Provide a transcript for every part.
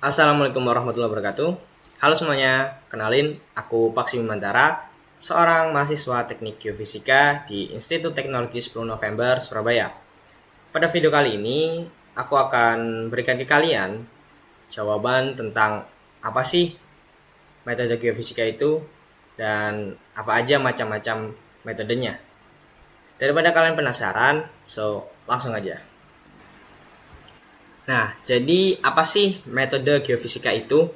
Assalamualaikum warahmatullahi wabarakatuh. Halo semuanya, kenalin aku Paksi Mantara, seorang mahasiswa Teknik Geofisika di Institut Teknologi 10 November, Surabaya. Pada video kali ini, aku akan berikan ke kalian jawaban tentang apa sih metode geofisika itu dan apa aja macam-macam metodenya. Daripada kalian penasaran, langsung aja. Nah, jadi apa sih metode geofisika itu?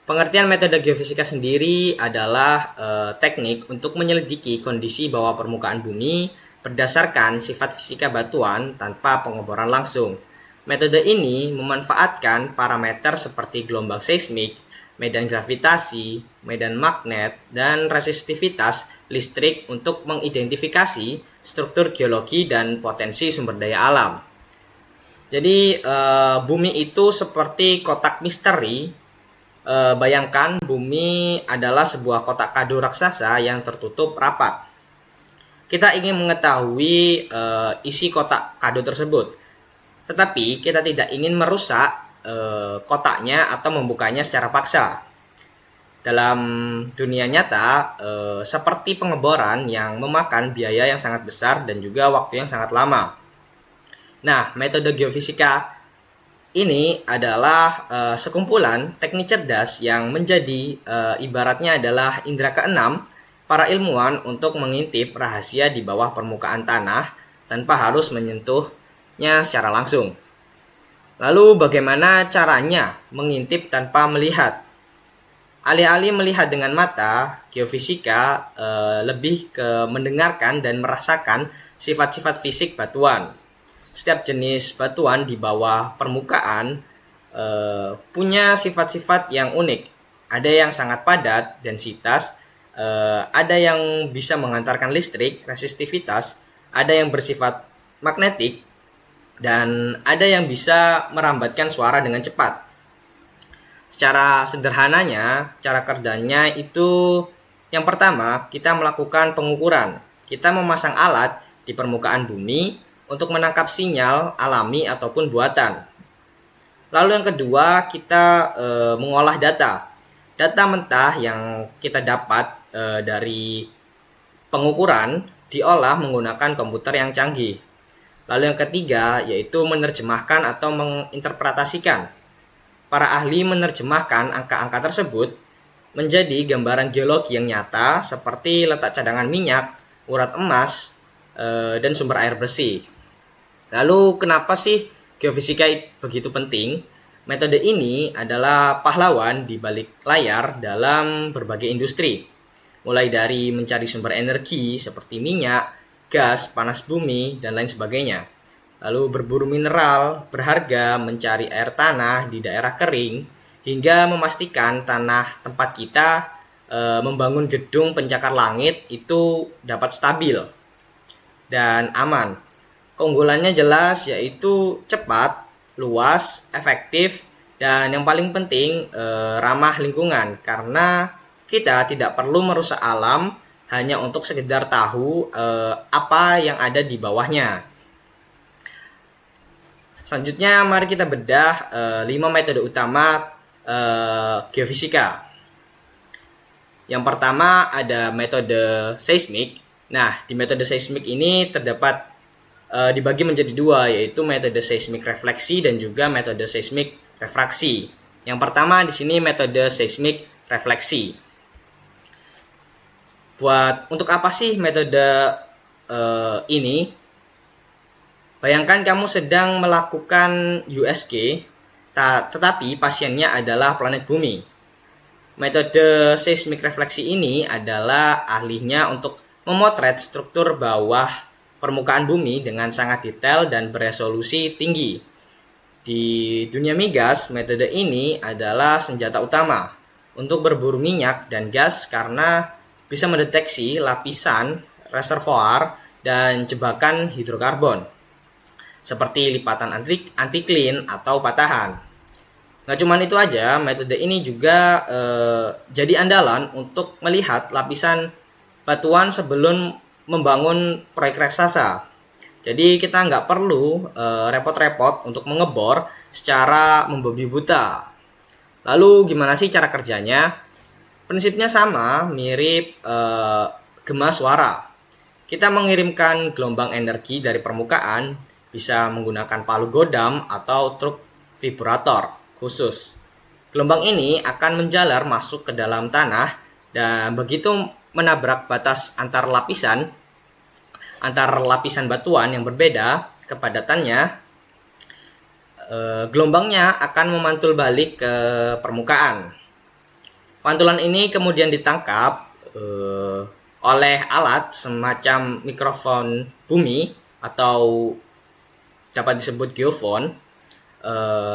Pengertian metode geofisika sendiri adalah teknik untuk menyelidiki kondisi bawah permukaan bumi berdasarkan sifat fisika batuan tanpa pengeboran langsung. Metode ini memanfaatkan parameter seperti gelombang seismik, medan gravitasi, medan magnet, dan resistivitas listrik untuk mengidentifikasi struktur geologi dan potensi sumber daya alam. Jadi bumi itu seperti kotak misteri. Bayangkan bumi adalah sebuah kotak kado raksasa yang tertutup rapat. Kita ingin mengetahui isi kotak kado tersebut, tetapi kita tidak ingin merusak kotaknya atau membukanya secara paksa. Dalam dunia nyata, seperti pengeboran yang memakan biaya yang sangat besar dan juga waktu yang sangat lama. Nah, metode geofisika ini adalah sekumpulan teknik cerdas yang menjadi ibaratnya adalah indera keenam para ilmuwan untuk mengintip rahasia di bawah permukaan tanah tanpa harus menyentuhnya secara langsung. Lalu bagaimana caranya mengintip tanpa melihat? Alih-alih melihat dengan mata, geofisika lebih ke mendengarkan dan merasakan sifat-sifat fisik batuan. Setiap jenis batuan di bawah permukaan punya sifat-sifat yang unik. Ada yang sangat padat, densitas, ada yang bisa mengantarkan listrik, resistivitas, ada yang bersifat magnetik, dan ada yang bisa merambatkan suara dengan cepat. Secara sederhananya, cara kerjanya itu yang pertama, kita melakukan pengukuran. Kita memasang alat di permukaan bumi untuk menangkap sinyal alami ataupun buatan. Lalu yang kedua, kita mengolah data. Data mentah yang kita dapat dari pengukuran diolah menggunakan komputer yang canggih. Lalu yang ketiga, yaitu menerjemahkan atau menginterpretasikan. Para ahli menerjemahkan angka-angka tersebut menjadi gambaran geologi yang nyata seperti letak cadangan minyak, urat emas, dan sumber air bersih. Lalu kenapa sih geofisika begitu penting? Metode ini adalah pahlawan di balik layar dalam berbagai industri. Mulai dari mencari sumber energi seperti minyak, gas, panas bumi, dan lain sebagainya. Lalu berburu mineral berharga, mencari air tanah di daerah kering, hingga memastikan tanah tempat kita membangun gedung pencakar langit itu dapat stabil dan aman. Keunggulannya jelas yaitu cepat, luas, efektif, dan yang paling penting ramah lingkungan karena kita tidak perlu merusak alam hanya untuk sekedar tahu apa yang ada di bawahnya. Selanjutnya mari kita bedah 5 metode utama geofisika. Yang pertama ada metode seismik. Nah, di metode seismik ini terdapat dibagi menjadi dua, yaitu metode seismik refleksi dan juga metode seismik refraksi. Yang pertama di sini metode seismik refleksi. Untuk apa sih metode ini? Bayangkan kamu sedang melakukan USG, tetapi pasiennya adalah planet bumi. Metode seismik refleksi ini adalah ahlinya untuk memotret struktur bawah permukaan bumi dengan sangat detail dan beresolusi tinggi. Di dunia migas, metode ini adalah senjata utama untuk berburu minyak dan gas karena bisa mendeteksi lapisan, reservoir, dan jebakan hidrokarbon seperti lipatan antiklin atau patahan. Nggak cuma itu aja, metode ini juga jadi andalan untuk melihat lapisan batuan sebelum membangun proyek raksasa. Jadi kita nggak perlu repot-repot untuk mengebor secara membabi buta. Lalu gimana sih cara kerjanya? Prinsipnya sama, mirip gema suara. Kita mengirimkan gelombang energi dari permukaan, bisa menggunakan palu godam atau truk vibrator khusus. Gelombang ini akan menjalar masuk ke dalam tanah dan begitu menabrak batas antar lapisan batuan yang berbeda kepadatannya, gelombangnya akan memantul balik ke permukaan. Pantulan ini kemudian ditangkap oleh alat semacam mikrofon bumi atau dapat disebut geofon.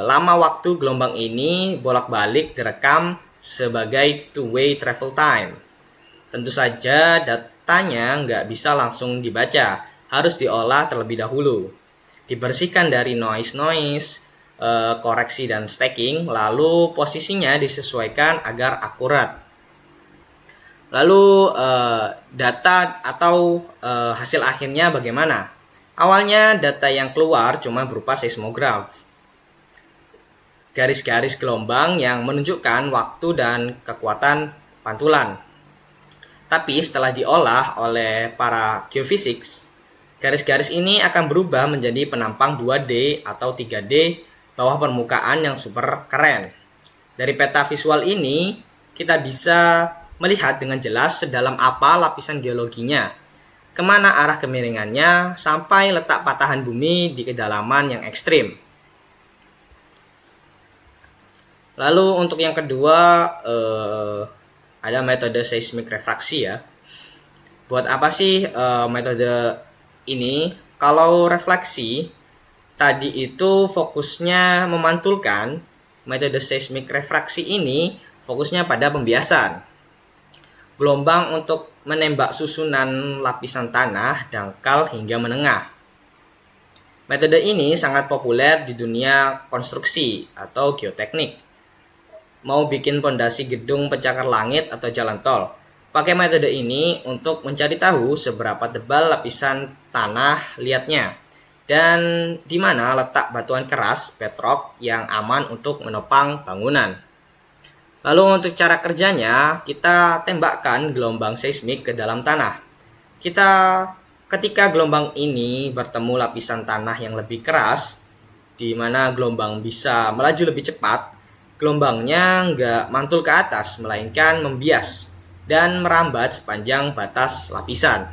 Lama waktu gelombang ini bolak-balik direkam sebagai two-way travel time. Tentu saja datanya nggak bisa langsung dibaca, harus diolah terlebih dahulu. Dibersihkan dari noise, koreksi dan stacking, lalu posisinya disesuaikan agar akurat. Lalu data atau hasil akhirnya bagaimana? Awalnya data yang keluar cuma berupa seismograf. Garis-garis gelombang yang menunjukkan waktu dan kekuatan pantulan. Tapi setelah diolah oleh para geofisik, garis-garis ini akan berubah menjadi penampang 2D atau 3D bawah permukaan yang super keren. Dari peta visual ini, kita bisa melihat dengan jelas sedalam apa lapisan geologinya, kemana arah kemiringannya, sampai letak patahan bumi di kedalaman yang ekstrim. Lalu untuk yang kedua, ada metode seismik refraksi ya. Buat apa sih metode ini? Kalau refleksi tadi itu fokusnya memantulkan, metode seismik refraksi ini fokusnya pada pembiasan. Gelombang untuk menembak susunan lapisan tanah, dangkal hingga menengah. Metode ini sangat populer di dunia konstruksi atau geoteknik. Mau bikin pondasi gedung pencakar langit atau jalan tol, pakai metode ini untuk mencari tahu seberapa tebal lapisan tanah liatnya dan di mana letak batuan keras bedrock yang aman untuk menopang bangunan. Lalu untuk cara kerjanya, kita tembakkan gelombang seismik ke dalam tanah. Ketika gelombang ini bertemu lapisan tanah yang lebih keras, di mana gelombang bisa melaju lebih cepat, gelombangnya nggak mantul ke atas, melainkan membias dan merambat sepanjang batas lapisan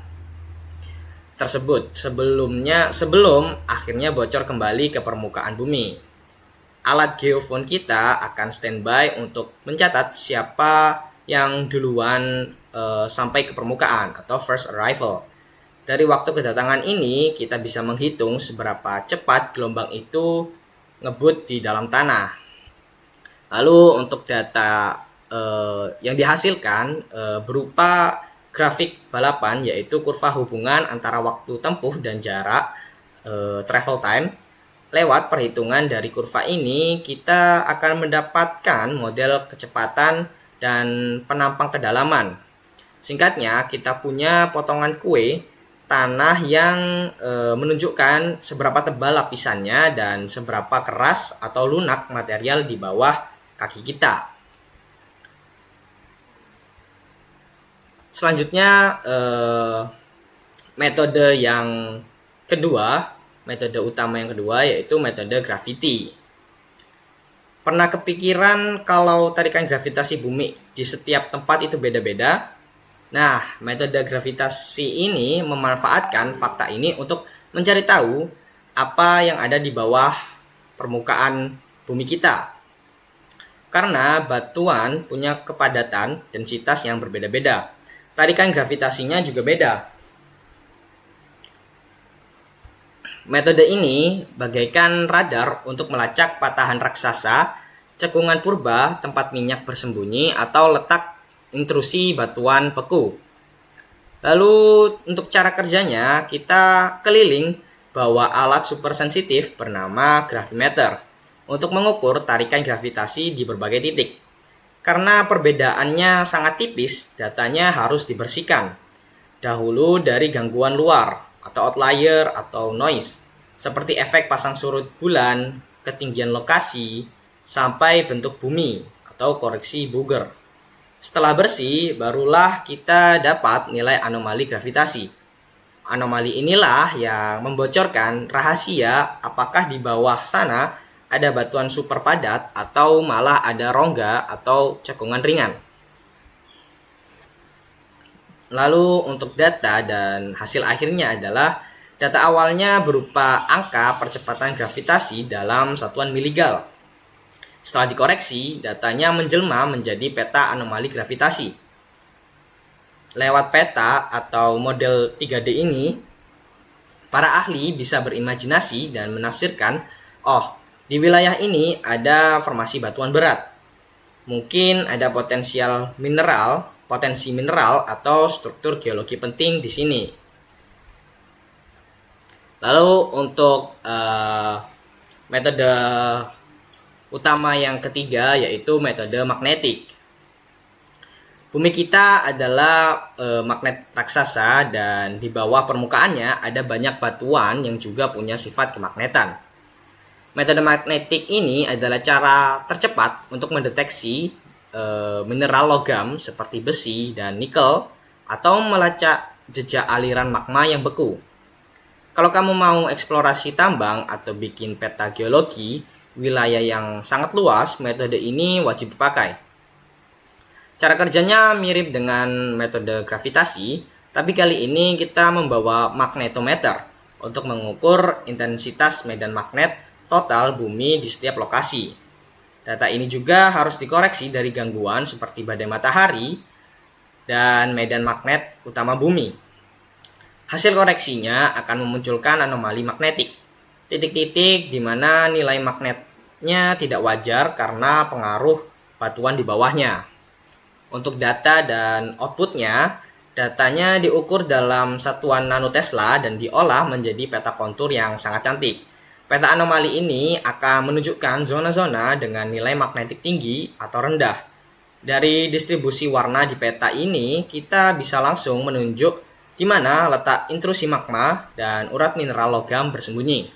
tersebut sebelum akhirnya bocor kembali ke permukaan bumi. Alat geofon kita akan standby untuk mencatat siapa yang duluan sampai ke permukaan atau first arrival. Dari waktu kedatangan ini, kita bisa menghitung seberapa cepat gelombang itu ngebut di dalam tanah. Lalu untuk data yang dihasilkan berupa grafik balapan, yaitu kurva hubungan antara waktu tempuh dan jarak travel time. Lewat perhitungan dari kurva ini, kita akan mendapatkan model kecepatan dan penampang kedalaman. Singkatnya, kita punya potongan kue tanah yang menunjukkan seberapa tebal lapisannya dan seberapa keras atau lunak material di bawah kaki kita. Selanjutnya metode yang kedua, metode utama yang kedua yaitu metode gravity. Pernah kepikiran kalau tarikan gravitasi bumi di setiap tempat itu beda-beda? Nah, metode gravitasi ini memanfaatkan fakta ini untuk mencari tahu apa yang ada di bawah permukaan bumi kita. Karena batuan punya kepadatan densitas yang berbeda-beda. Tarikan gravitasinya juga beda. Metode ini bagaikan radar untuk melacak patahan raksasa, cekungan purba, tempat minyak bersembunyi, atau letak intrusi batuan beku. Lalu untuk cara kerjanya, kita keliling bawa alat super sensitif bernama gravimeter untuk mengukur tarikan gravitasi di berbagai titik. Karena perbedaannya sangat tipis, datanya harus dibersihkan dahulu dari gangguan luar atau outlier atau noise, seperti efek pasang surut bulan, ketinggian lokasi, sampai bentuk bumi atau koreksi Booger. Setelah bersih, barulah kita dapat nilai anomali gravitasi. Anomali inilah yang membocorkan rahasia apakah di bawah sana ada batuan super padat atau malah ada rongga atau cekungan ringan. Lalu untuk data dan hasil akhirnya adalah data awalnya berupa angka percepatan gravitasi dalam satuan miligal. Setelah dikoreksi, datanya menjelma menjadi peta anomali gravitasi. Lewat peta atau model 3D ini, para ahli bisa berimajinasi dan menafsirkan, oh, di wilayah ini ada formasi batuan berat. Mungkin ada potensi mineral atau struktur geologi penting di sini. Lalu untuk metode utama yang ketiga yaitu metode magnetik. Bumi kita adalah magnet raksasa dan di bawah permukaannya ada banyak batuan yang juga punya sifat kemagnetan. Metode magnetik ini adalah cara tercepat untuk mendeteksi mineral logam seperti besi dan nikel atau melacak jejak aliran magma yang beku. Kalau kamu mau eksplorasi tambang atau bikin peta geologi wilayah yang sangat luas, metode ini wajib dipakai. Cara kerjanya mirip dengan metode gravitasi, tapi kali ini kita membawa magnetometer untuk mengukur intensitas medan magnet total bumi di setiap lokasi. Data ini juga harus dikoreksi dari gangguan seperti badai matahari dan medan magnet utama bumi. Hasil koreksinya akan memunculkan anomali magnetik, titik-titik di mana nilai magnetnya tidak wajar karena pengaruh batuan di bawahnya. Untuk data dan outputnya, datanya diukur dalam satuan nanotesla dan diolah menjadi peta kontur yang sangat cantik. Peta anomali ini akan menunjukkan zona-zona dengan nilai magnetik tinggi atau rendah. Dari distribusi warna di peta ini, kita bisa langsung menunjuk di mana letak intrusi magma dan urat mineral logam bersembunyi.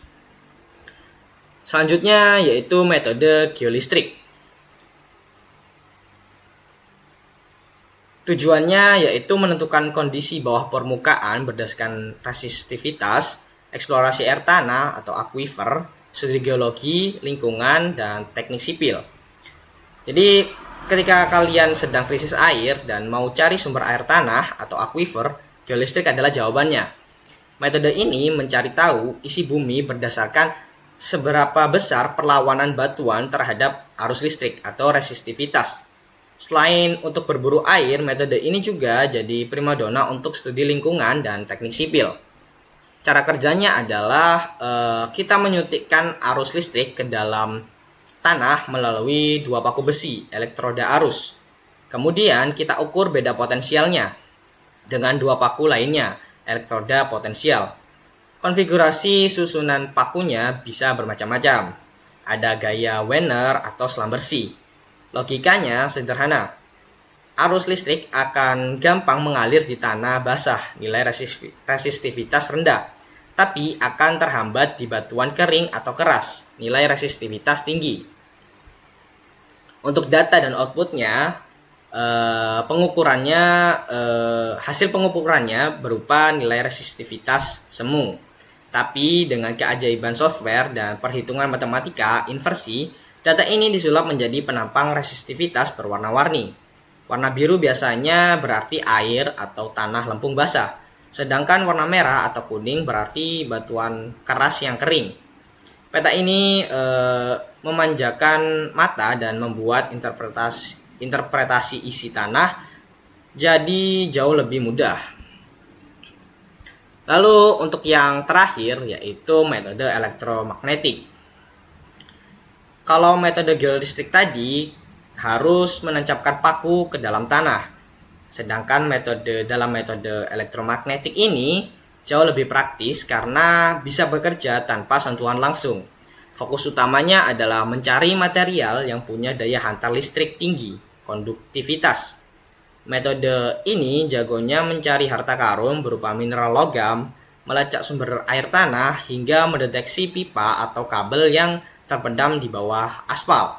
Selanjutnya yaitu metode geolistrik. Tujuannya yaitu menentukan kondisi bawah permukaan berdasarkan resistivitas, eksplorasi air tanah atau aquifer, studi geologi, lingkungan, dan teknik sipil. Jadi ketika kalian sedang krisis air dan mau cari sumber air tanah atau aquifer, geolistrik adalah jawabannya. Metode ini mencari tahu isi bumi berdasarkan seberapa besar perlawanan batuan terhadap arus listrik atau resistivitas. Selain untuk berburu air, metode ini juga jadi primadona untuk studi lingkungan dan teknik sipil. Cara kerjanya adalah kita menyuntikkan arus listrik ke dalam tanah melalui dua paku besi, elektroda arus. Kemudian kita ukur beda potensialnya dengan dua paku lainnya, elektroda potensial. Konfigurasi susunan pakunya bisa bermacam-macam. Ada gaya Wiener atau selam bersih. Logikanya sederhana. Arus listrik akan gampang mengalir di tanah basah, nilai resistivitas rendah, tapi akan terhambat di batuan kering atau keras, nilai resistivitas tinggi. Untuk data dan outputnya, hasil pengukurannya berupa nilai resistivitas semu. Tapi dengan keajaiban software dan perhitungan matematika inversi, data ini disulap menjadi penampang resistivitas berwarna-warni. Warna biru biasanya berarti air atau tanah lempung basah, sedangkan warna merah atau kuning berarti batuan keras yang kering. Peta ini memanjakan mata dan membuat interpretasi isi tanah jadi jauh lebih mudah. Lalu untuk yang terakhir yaitu metode elektromagnetik. Kalau metode geolistrik tadi harus menancapkan paku ke dalam tanah. Sedangkan dalam metode elektromagnetik ini jauh lebih praktis karena bisa bekerja tanpa sentuhan langsung. Fokus utamanya adalah mencari material yang punya daya hantar listrik tinggi, konduktivitas. Metode ini jagonya mencari harta karun berupa mineral logam, melacak sumber air tanah, hingga mendeteksi pipa atau kabel yang terpendam di bawah aspal.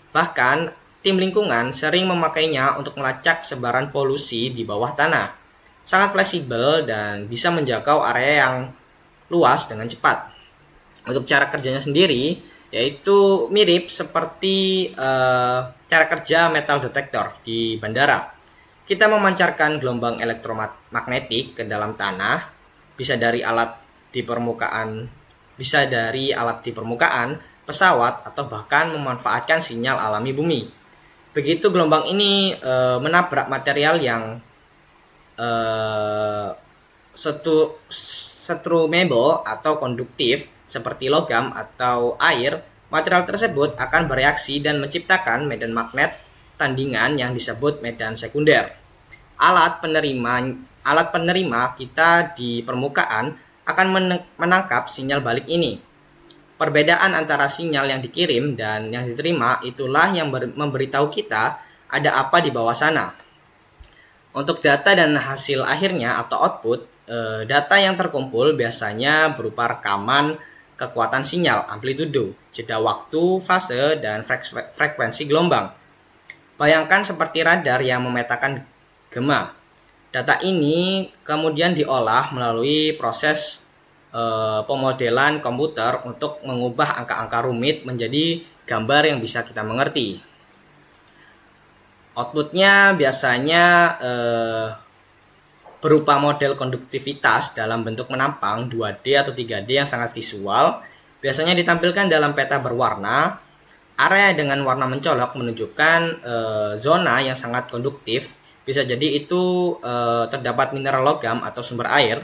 Bahkan tim lingkungan sering memakainya untuk melacak sebaran polusi di bawah tanah. Sangat fleksibel dan bisa menjangkau area yang luas dengan cepat. Untuk cara kerjanya sendiri, yaitu mirip seperti cara kerja metal detector di bandara. Kita memancarkan gelombang elektromagnetik ke dalam tanah, bisa dari alat di permukaan, pesawat, atau bahkan memanfaatkan sinyal alami bumi. Begitu gelombang ini menabrak material yang strumable atau konduktif seperti logam atau air, material tersebut akan bereaksi dan menciptakan medan magnet tandingan yang disebut medan sekunder. Alat penerima kita di permukaan akan menangkap sinyal balik ini. Perbedaan antara sinyal yang dikirim dan yang diterima itulah yang memberitahu kita ada apa di bawah sana. Untuk data dan hasil akhirnya atau output, data yang terkumpul biasanya berupa rekaman kekuatan sinyal, amplitudo, jeda waktu, fase, dan frekuensi gelombang. Bayangkan seperti radar yang memetakan gema. Data ini kemudian diolah melalui proses pemodelan komputer untuk mengubah angka-angka rumit menjadi gambar yang bisa kita mengerti. Outputnya biasanya berupa model konduktivitas dalam bentuk menampang 2D atau 3D yang sangat visual. Biasanya ditampilkan dalam peta berwarna. Area dengan warna mencolok menunjukkan zona yang sangat konduktif. Bisa jadi itu terdapat mineral logam atau sumber air.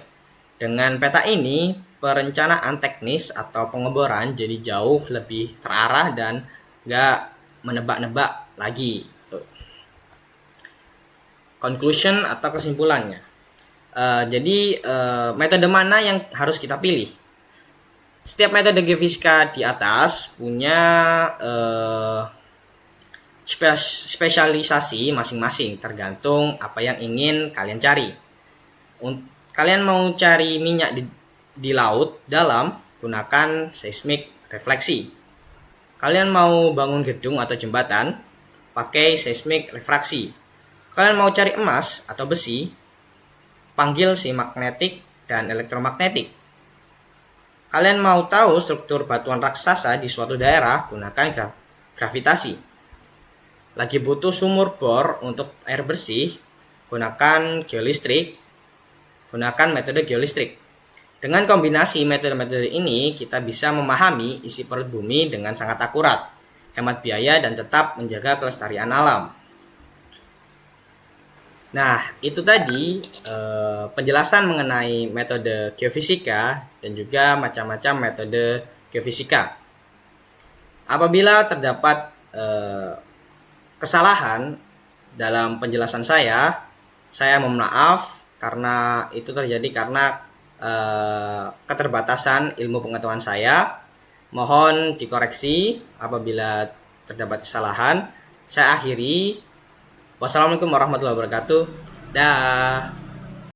Dengan peta ini, perencanaan teknis atau pengeboran jadi jauh lebih terarah dan nggak menebak-nebak lagi. Conclusion atau kesimpulannya. Jadi metode mana yang harus kita pilih? Setiap metode geofisika di atas punya spesialisasi masing-masing tergantung apa yang ingin kalian cari. Kalian mau cari minyak di laut dalam, gunakan seismik refleksi. Kalian mau bangun gedung atau jembatan, pakai seismik refraksi. Kalian mau cari emas atau besi, panggil si magnetik dan elektromagnetik. Kalian mau tahu struktur batuan raksasa di suatu daerah, gunakan gravitasi. Lagi butuh sumur bor untuk air bersih, gunakan geolistrik. Gunakan metode geolistrik. Dengan kombinasi metode-metode ini, kita bisa memahami isi perut bumi dengan sangat akurat, hemat biaya, dan tetap menjaga kelestarian alam. Nah, itu tadi penjelasan mengenai metode geofisika dan juga macam-macam metode geofisika. Apabila terdapat kesalahan dalam penjelasan saya mohon maaf karena itu terjadi karena keterbatasan ilmu pengetahuan saya. Mohon dikoreksi apabila terdapat kesalahan. Saya akhiri. Wassalamualaikum warahmatullahi wabarakatuh. Dah.